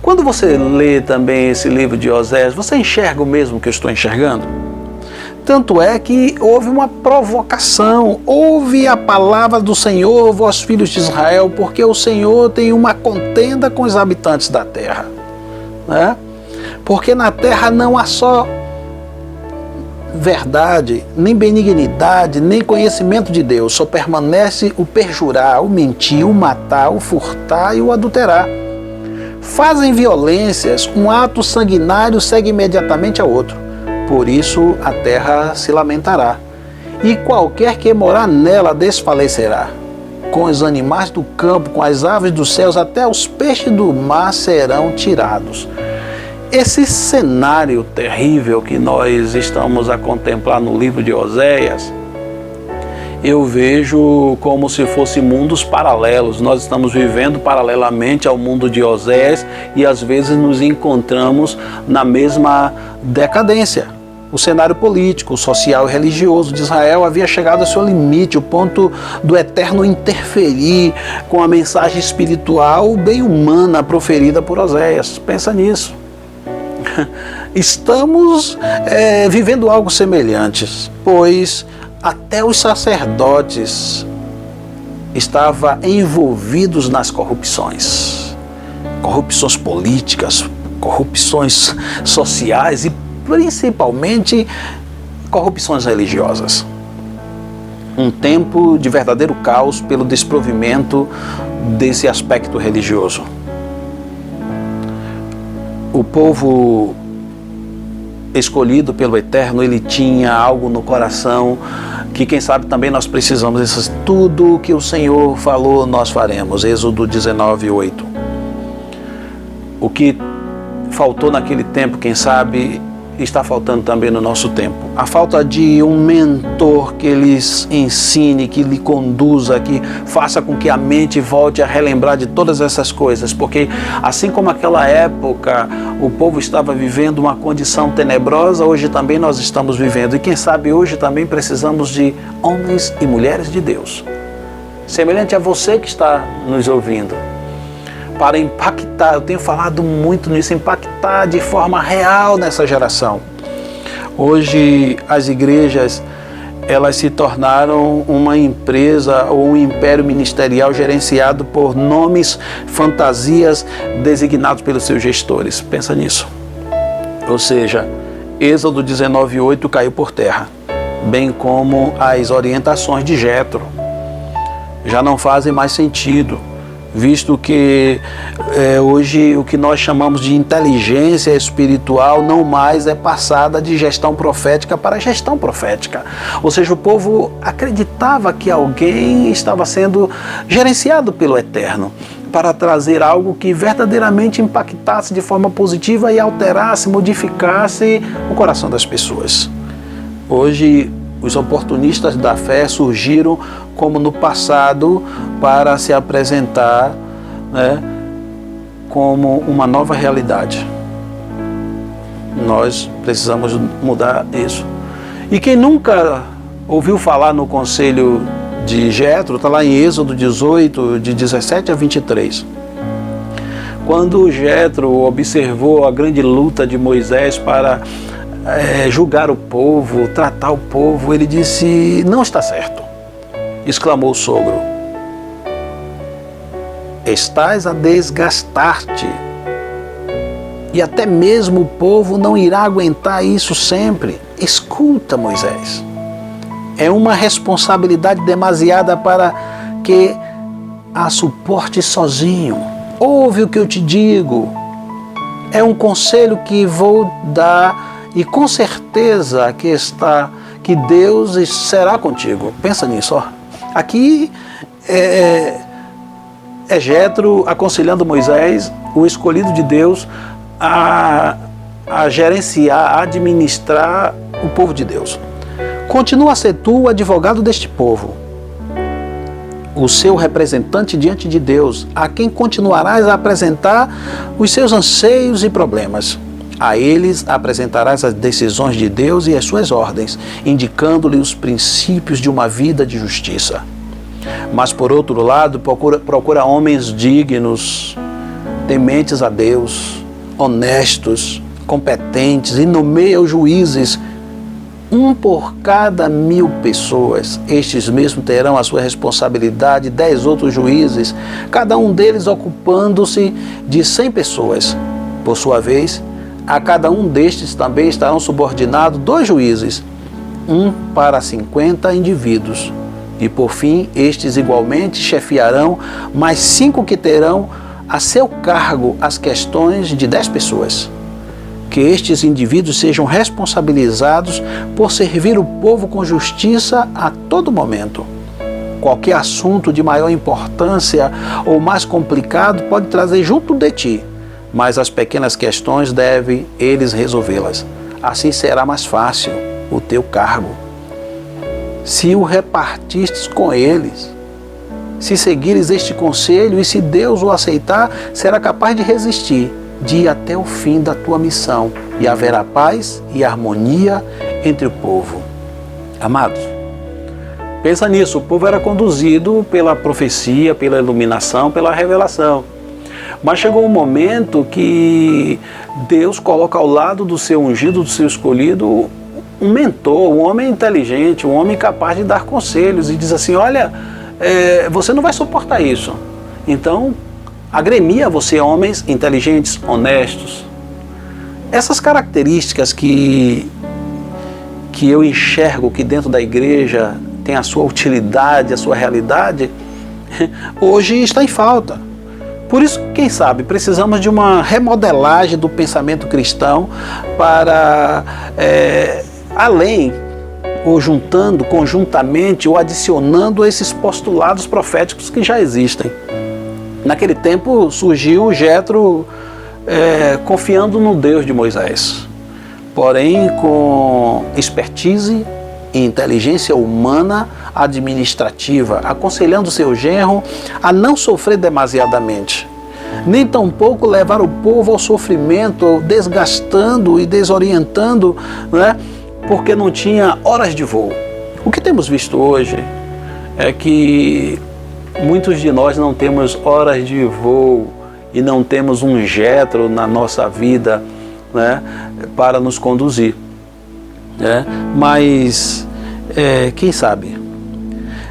[SPEAKER 2] Quando você lê também esse livro de Oséias, você enxerga o mesmo que eu estou enxergando? Tanto é que houve uma provocação, houve a palavra do Senhor, vós filhos de Israel, porque o Senhor tem uma contenda com os habitantes da terra, né? Porque na terra não há só verdade, nem benignidade, nem conhecimento de Deus, só permanece o perjurar, o mentir, o matar, o furtar e o adulterar. Fazem violências, um ato sanguinário segue imediatamente a outro. Por isso a terra se lamentará, e qualquer que morar nela desfalecerá. Com os animais do campo, com as aves dos céus, até os peixes do mar serão tirados. Esse cenário terrível que nós estamos a contemplar no livro de Oséias, eu vejo como se fossem mundos paralelos. Nós estamos vivendo paralelamente ao mundo de Oséias e às vezes nos encontramos na mesma decadência. O cenário político, social e religioso de Israel havia chegado ao seu limite, o ponto do Eterno interferir com a mensagem espiritual bem humana proferida por Oséias. Pensa nisso. Estamos vivendo algo semelhante, pois até os sacerdotes estavam envolvidos nas corrupções políticas, corrupções sociais e principalmente corrupções religiosas. Um tempo de verdadeiro caos pelo desprovimento desse aspecto religioso. O povo escolhido pelo Eterno, ele tinha algo no coração que quem sabe também nós precisamos. Tudo que o Senhor falou nós faremos. Êxodo 19, 8. O que faltou naquele tempo, quem sabe, está faltando também no nosso tempo. A falta de um mentor que lhes ensine, que lhe conduza, que faça com que a mente volte a relembrar de todas essas coisas, porque assim como naquela época o povo estava vivendo uma condição tenebrosa, hoje também nós estamos vivendo, e quem sabe hoje também precisamos de homens e mulheres de Deus, semelhante a você que está nos ouvindo, para impactar. Eu tenho falado muito nisso, impactar de forma real nessa geração. Hoje as igrejas, elas se tornaram uma empresa ou um império ministerial gerenciado por nomes, fantasias designados pelos seus gestores. Pensa nisso. Ou seja, Êxodo 19:8 caiu por terra, bem como as orientações de Jetro já não fazem mais sentido. visto que hoje o que nós chamamos de inteligência espiritual não mais é passada de gestão profética para gestão profética. Ou seja, o povo acreditava que alguém estava sendo gerenciado pelo Eterno para trazer algo que verdadeiramente impactasse de forma positiva e alterasse, modificasse o coração das pessoas. Hoje, os oportunistas da fé surgiram como no passado para se apresentar, né, como uma nova realidade. Nós precisamos mudar isso. E quem nunca ouviu falar no conselho de Jetro, está lá em Êxodo 18, de 17 a 23. Quando Jetro observou a grande luta de Moisés para julgar o povo, tratar o povo, ele disse: não está certo. Exclamou o sogro: estás a desgastar-te, e até mesmo o povo não irá aguentar isso sempre. Escuta, Moisés, é uma responsabilidade demasiada para que a suporte sozinho. Ouve o que eu te digo, é um conselho que vou dar, e com certeza que Deus será contigo. Pensa nisso, ó. Aqui é Jetro aconselhando Moisés, o escolhido de Deus, a gerenciar, a administrar o povo de Deus. Continua a ser tu o advogado deste povo, o seu representante diante de Deus, a quem continuarás a apresentar os seus anseios e problemas. A eles apresentarás as decisões de Deus e as suas ordens, indicando-lhe os princípios de uma vida de justiça. Mas, por outro lado, procura homens dignos, tementes a Deus, honestos, competentes, e nomeia os juízes, um por cada 1000 pessoas. Estes mesmos terão a sua responsabilidade 10 outros juízes, cada um deles ocupando-se de 100 pessoas. Por sua vez, a cada um destes também estarão subordinados 2 juízes, um para 50 indivíduos. E por fim, estes igualmente chefiarão mais 5 que terão a seu cargo as questões de 10 pessoas. Que estes indivíduos sejam responsabilizados por servir o povo com justiça a todo momento. Qualquer assunto de maior importância ou mais complicado pode trazer junto de ti, mas as pequenas questões devem eles resolvê-las. Assim será mais fácil o teu cargo. Se o repartistes com eles, se seguires este conselho, e se Deus o aceitar, será capaz de resistir, de ir até o fim da tua missão, e haverá paz e harmonia entre o povo. Amados, pensa nisso, o povo era conduzido pela profecia, pela iluminação, pela revelação. Mas chegou um momento que Deus coloca ao lado do seu ungido, do seu escolhido, um mentor, um homem inteligente, um homem capaz de dar conselhos, e diz assim: olha, você não vai suportar isso. Então, agremia você homens inteligentes, honestos. Essas características que eu enxergo que dentro da igreja tem a sua utilidade, a sua realidade, hoje está em falta. Por isso, quem sabe, precisamos de uma remodelagem do pensamento cristão para, além, ou juntando, conjuntamente, ou adicionando esses postulados proféticos que já existem. Naquele tempo surgiu Jetro confiando no Deus de Moisés, porém com expertise e inteligência humana administrativa, aconselhando seu genro a não sofrer demasiadamente, nem tampouco levar o povo ao sofrimento, desgastando e desorientando, né, porque não tinha horas de voo. O que temos visto hoje é que muitos de nós não temos horas de voo e não temos um Jetro na nossa vida, né, para nos conduzir. Mas, quem sabe,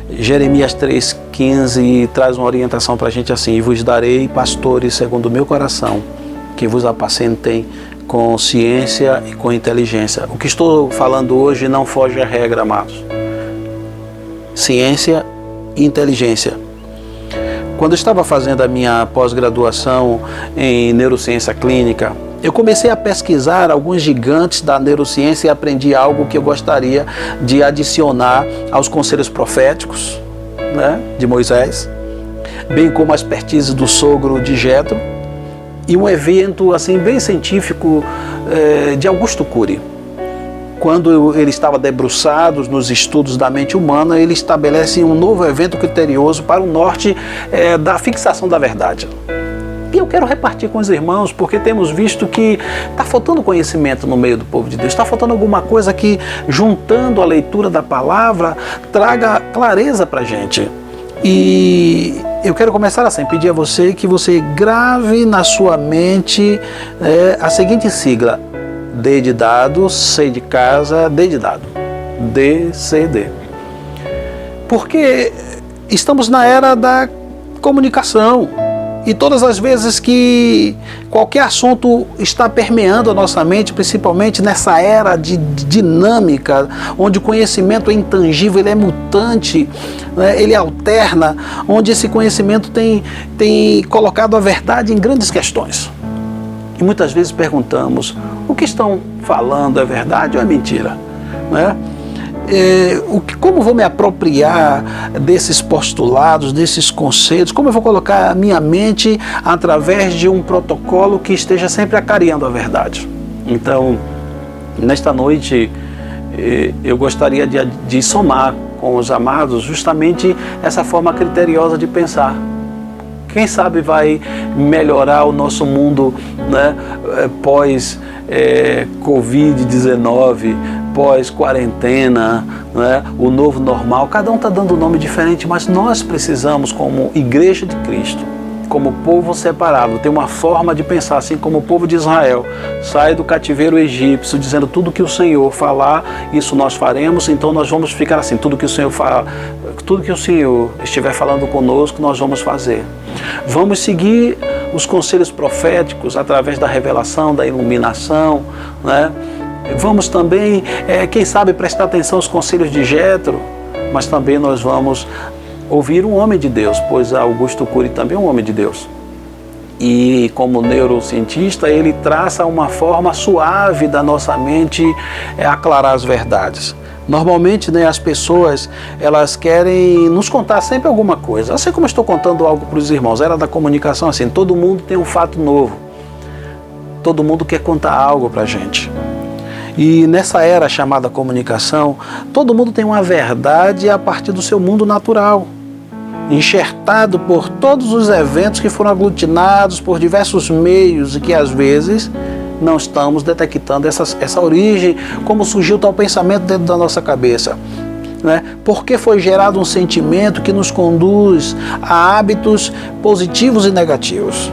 [SPEAKER 2] Jeremias 3,15 traz uma orientação para a gente assim: e vos darei pastores segundo o meu coração, que vos apacentem com ciência e com inteligência. O que estou falando hoje não foge à regra, amados. Ciência e inteligência. Quando eu estava fazendo a minha pós-graduação em neurociência clínica, eu comecei a pesquisar alguns gigantes da neurociência e aprendi algo que eu gostaria de adicionar aos conselhos proféticos, né, de Moisés, bem como a expertise do sogro de Jetro, e um evento assim bem científico de Augusto Cury. Quando ele estava debruçado nos estudos da mente humana, ele estabelece um novo evento criterioso para o norte da fixação da verdade. E eu quero repartir com os irmãos, porque temos visto que está faltando conhecimento no meio do povo de Deus, está faltando alguma coisa que, juntando a leitura da palavra, traga clareza para a gente. E eu quero começar assim, pedir a você que você grave na sua mente a seguinte sigla: D de dado, C de casa, D de dado. D, C, D. Porque estamos na era da comunicação. E todas as vezes que qualquer assunto está permeando a nossa mente, principalmente nessa era de dinâmica, onde o conhecimento é intangível, ele é mutante, né, ele alterna, onde esse conhecimento tem colocado a verdade em grandes questões. E muitas vezes perguntamos, o que estão falando é verdade ou é mentira? Né? Como vou me apropriar desses postulados, desses conceitos? Como eu vou colocar a minha mente através de um protocolo que esteja sempre acariando a verdade? Então, nesta noite, eu gostaria de somar com os amados justamente essa forma criteriosa de pensar. Quem sabe vai melhorar o nosso mundo, né, pós-Covid-19, pós-quarentena, né, o novo normal. Cada um está dando um nome diferente, mas nós precisamos, como Igreja de Cristo, como povo separado, ter uma forma de pensar, assim como o povo de Israel sai do cativeiro egípcio, dizendo tudo que o Senhor falar, isso nós faremos, então nós vamos ficar assim, tudo que o Senhor fala, tudo que o Senhor estiver falando conosco, nós vamos fazer. Vamos seguir os conselhos proféticos através da revelação, da iluminação, né? Vamos também, quem sabe, prestar atenção aos conselhos de Jetro, mas também nós vamos ouvir um homem de Deus, pois Augusto Cury também é um homem de Deus. E como neurocientista, ele traça uma forma suave da nossa mente aclarar as verdades. Normalmente, né, as pessoas, elas querem nos contar sempre alguma coisa. Assim como eu estou contando algo para os irmãos, era da comunicação assim, todo mundo tem um fato novo. Todo mundo quer contar algo para a gente. E nessa era chamada comunicação, todo mundo tem uma verdade a partir do seu mundo natural, enxertado por todos os eventos que foram aglutinados por diversos meios e que às vezes não estamos detectando essa origem, como surgiu tal pensamento dentro da nossa cabeça, né? Porque foi gerado um sentimento que nos conduz a hábitos positivos e negativos.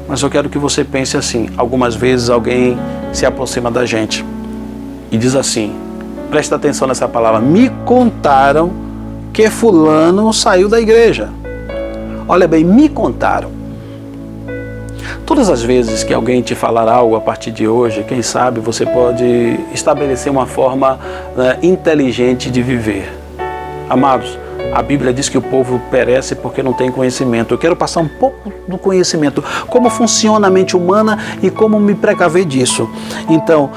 [SPEAKER 2] Mas eu quero que você pense assim, algumas vezes alguém se aproxima da gente e diz assim, presta atenção nessa palavra, me contaram que fulano saiu da igreja. Olha bem, me contaram. Todas as vezes que alguém te falar algo a partir de hoje, quem sabe você pode estabelecer uma forma, né, inteligente de viver. Amados, a Bíblia diz que o povo perece porque não tem conhecimento. Eu quero passar um pouco do conhecimento, como funciona a mente humana e como me precaver disso. Então,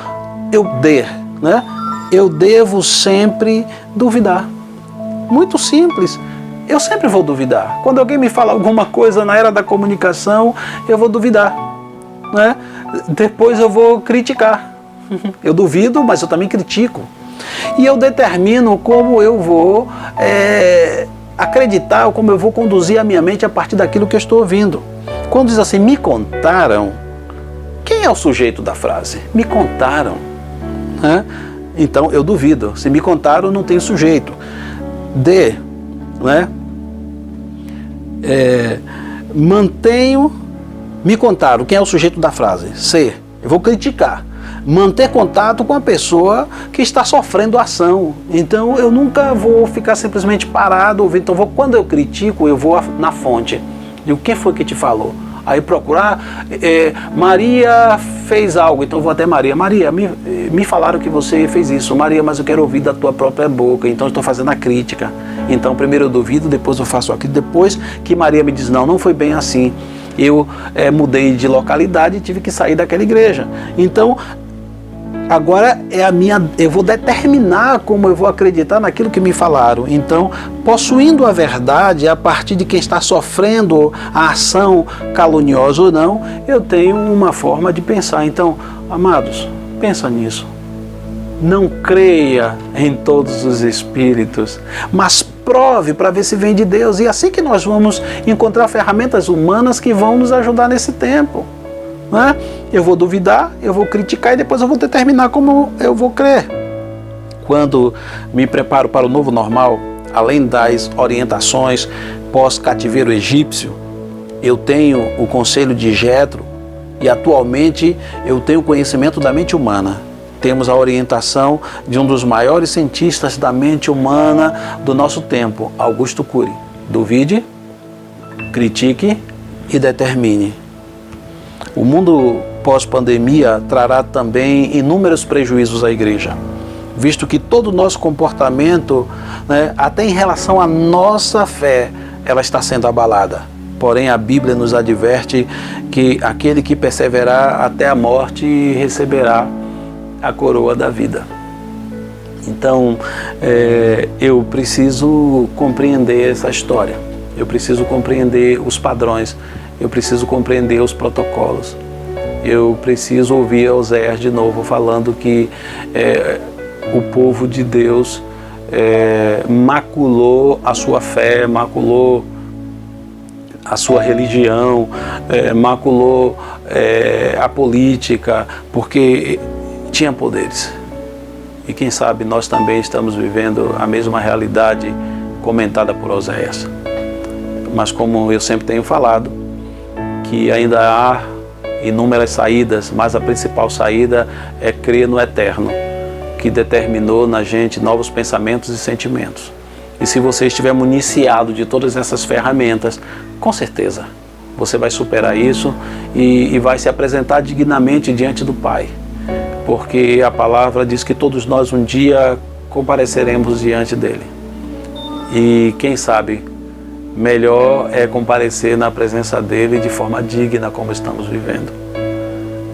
[SPEAKER 2] eu devo sempre duvidar. Muito simples. Eu sempre vou duvidar. Quando alguém me fala alguma coisa na era da comunicação, eu vou duvidar, né? Depois eu vou criticar. Eu duvido, mas eu também critico. E eu determino como eu vou acreditar, ou como eu vou conduzir a minha mente a partir daquilo que eu estou ouvindo. Quando diz assim, me contaram, quem é o sujeito da frase? Me contaram. Né? Então eu duvido. Se me contaram, não tem sujeito. Né? Mantenho, me contaram, quem é o sujeito da frase? C, eu vou criticar. Manter contato com a pessoa que está sofrendo ação. Então eu nunca vou ficar simplesmente parado ouvindo. Então quando eu critico, eu vou na fonte. E o que foi que te falou? Aí procurar, Maria fez algo, então eu vou até Maria. Maria, me falaram que você fez isso. Maria, mas eu quero ouvir da tua própria boca, então eu estou fazendo a crítica. Então primeiro eu duvido, depois eu faço aquilo. Depois que Maria me diz, não foi bem assim. Eu mudei de localidade e tive que sair daquela igreja. Então, agora eu vou determinar como eu vou acreditar naquilo que me falaram. Então, possuindo a verdade, a partir de quem está sofrendo a ação caluniosa ou não, eu tenho uma forma de pensar. Então, amados, pensa nisso. Não creia em todos os espíritos, mas prove para ver se vem de Deus. E assim que nós vamos encontrar ferramentas humanas que vão nos ajudar nesse tempo. Né? Eu vou duvidar, eu vou criticar e depois eu vou determinar como eu vou crer. Quando me preparo para o novo normal, além das orientações pós-cativeiro egípcio, eu tenho o conselho de Jetro e atualmente eu tenho conhecimento da mente humana. Temos a orientação de um dos maiores cientistas da mente humana do nosso tempo, Augusto Cury. Duvide, critique e determine. O mundo pós-pandemia trará também inúmeros prejuízos à igreja, visto que todo o nosso comportamento, até em relação à nossa fé, ela está sendo abalada. Porém, a Bíblia nos adverte que aquele que perseverar até a morte receberá a coroa da vida. Então, eu preciso compreender essa história, eu preciso compreender os padrões, eu preciso compreender os protocolos, eu preciso ouvir Oséias de novo falando que o povo de Deus maculou a sua fé, maculou a sua religião, maculou a política, porque tinha poderes. E quem sabe nós também estamos vivendo a mesma realidade comentada por Oséias. Mas como eu sempre tenho falado, que ainda há inúmeras saídas, mas a principal saída é crer no Eterno, que determinou na gente novos pensamentos e sentimentos. E se você estiver municiado de todas essas ferramentas, com certeza você vai superar isso e vai se apresentar dignamente diante do Pai. Porque a palavra diz que todos nós um dia compareceremos diante dele. E quem sabe, melhor é comparecer na presença dele de forma digna como estamos vivendo.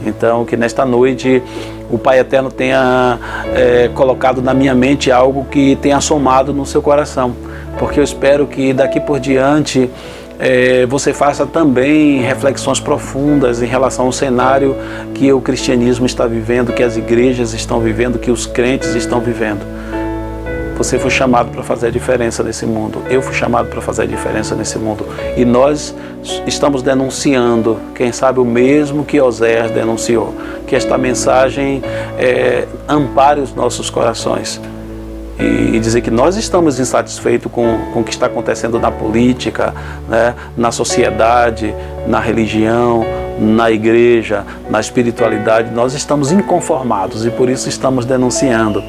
[SPEAKER 2] Então, que nesta noite o Pai Eterno tenha colocado na minha mente algo que tenha somado no seu coração. Porque eu espero que daqui por diante você faça também reflexões profundas em relação ao cenário que o cristianismo está vivendo, que as igrejas estão vivendo, que os crentes estão vivendo. Você foi chamado para fazer a diferença nesse mundo. Eu fui chamado para fazer a diferença nesse mundo. E nós estamos denunciando, quem sabe o mesmo que Oséias denunciou, que esta mensagem ampare os nossos corações. E dizer que nós estamos insatisfeitos com o que está acontecendo na política, na sociedade, na religião, na igreja, na espiritualidade. Nós estamos inconformados e por isso estamos denunciando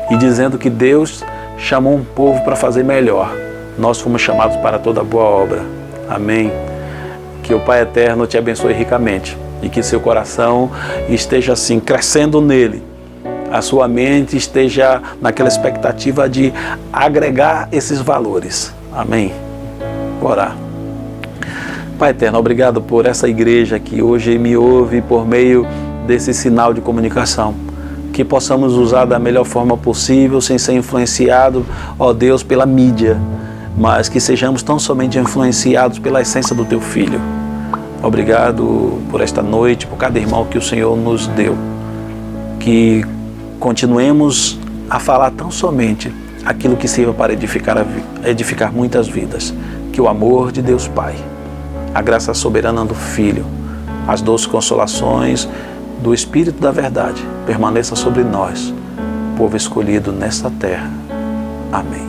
[SPEAKER 2] e dizendo que Deus chamou um povo para fazer melhor. Nós fomos chamados para toda boa obra. Amém. Que o Pai Eterno te abençoe ricamente e que seu coração esteja assim, crescendo nele. A sua mente esteja naquela expectativa de agregar esses valores. Amém. Vou orar. Pai Eterno, obrigado por essa igreja que hoje me ouve por meio desse sinal de comunicação. Que possamos usar da melhor forma possível, sem ser influenciado, ó Deus, pela mídia, mas que sejamos tão somente influenciados pela essência do Teu Filho. Obrigado por esta noite, por cada irmão que o Senhor nos deu. Que continuemos a falar tão somente aquilo que sirva para edificar muitas vidas. Que o amor de Deus Pai, a graça soberana do Filho, as doces consolações do Espírito da Verdade permaneça sobre nós, povo escolhido nesta terra. Amém.